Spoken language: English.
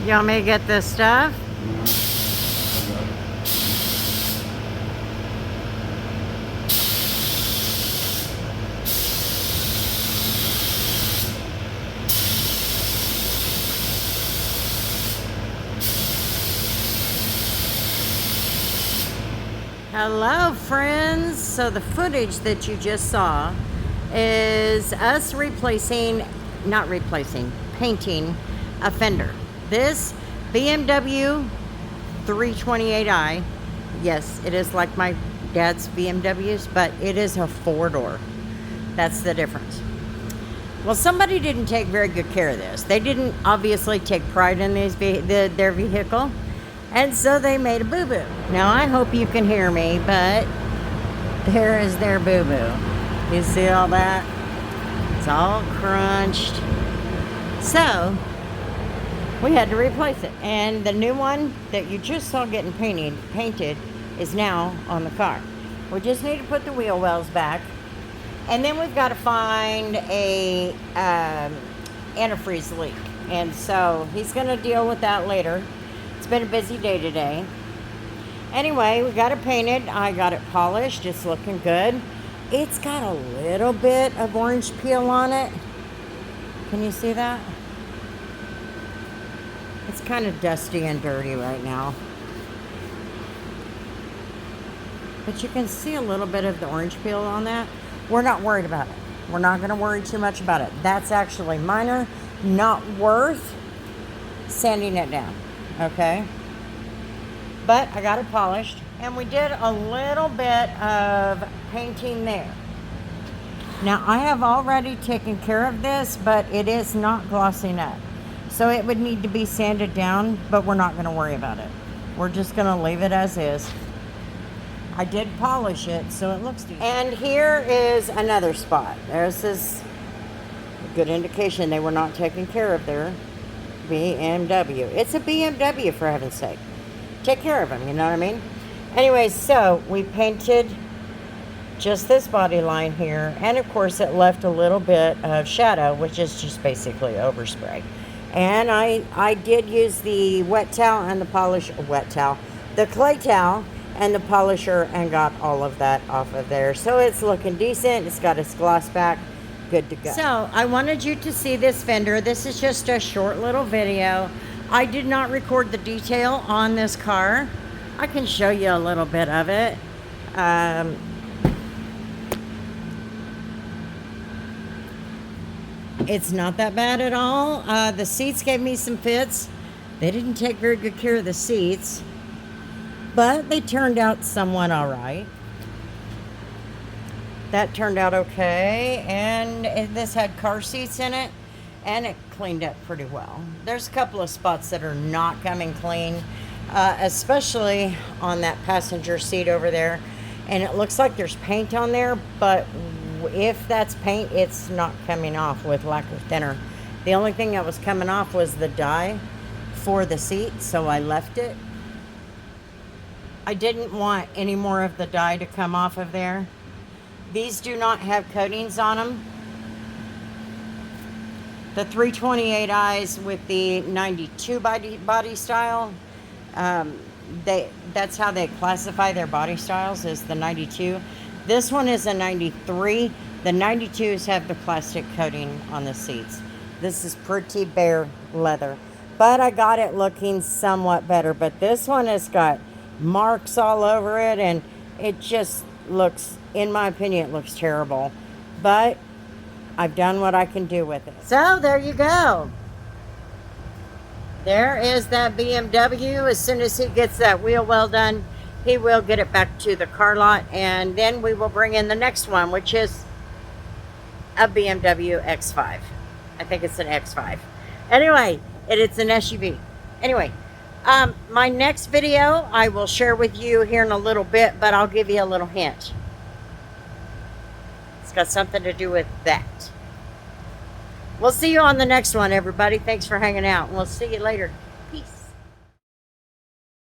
You want me to get this stuff? Hello friends, so the footage that you just saw is us painting a Fender. This BMW 328i, yes, it is like my dad's BMWs, but it is a four-door. That's the difference. Well, somebody didn't take very good care of this. They didn't obviously take pride in their vehicle. And so they made a boo-boo. Now, I hope you can hear me, but there is their boo-boo. You see all that? It's all crunched. So, we had to replace it. And the new one that you just saw getting painted is now on the car. We just need to put the wheel wells back. And then we've got to find a antifreeze leak. And so, he's going to deal with that later. It's been a busy day today. Anyway, we got it painted. I got it polished. It's looking good. It's got a little bit of orange peel on it. Can you see that? It's kind of dusty and dirty right now. But you can see a little bit of the orange peel on that. We're not worried about it. We're not going to worry too much about it. That's actually minor, not worth sanding it down. Okay, but I got it polished, and we did a little bit of painting there. Now, I have already taken care of this, but it is not glossing up, so it would need to be sanded down, but we're not going to worry about it. We're just going to leave it as is. I did polish it, so it looks decent. And here is another spot. There's this good indication they were not taking care of their BMW. It's a BMW, for heaven's sake. Take care of them, you know what I mean? Anyway, so we painted just this body line here, and of course it left a little bit of shadow, which is just basically overspray. And I did use the wet towel and the the clay towel and the polisher, and got all of that off of there. So it's looking decent. It's got its gloss back. Good to go. So I wanted you to see this Fender. This is just a short little video. I did not record the detail on this car. I can show you a little bit of it. It's not that bad at all. The seats gave me some fits. They didn't take very good care of the seats, but they turned out somewhat all right. That turned out okay, and this had car seats in it, and it cleaned up pretty well. There's a couple of spots that are not coming clean, especially on that passenger seat over there, and it looks like there's paint on there, but if that's paint, it's not coming off with lacquer thinner. The only thing that was coming off was the dye for the seat, so I left it. I didn't want any more of the dye to come off of there. These do not have coatings on them. The 328i's with the 92 body style, that's how they classify their body styles, is the 92. This one is a 93. The 92s have the plastic coating on the seats. This is pretty bare leather, but I got it looking somewhat better. But this one has got marks all over it, and it just looks, in my opinion, it looks terrible, but I've done what I can do with it. So there you go. There is that BMW. As soon as he gets that wheel well done, he will get it back to the car lot, and then we will bring in the next one, which is a BMW X5. I think it's an X5. Anyway, it's an SUV. Anyway, my next video I will share with you here in a little bit, but I'll give you a little hint. It's got something to do with that. We'll see you on the next one, everybody. Thanks for hanging out. We'll see you later.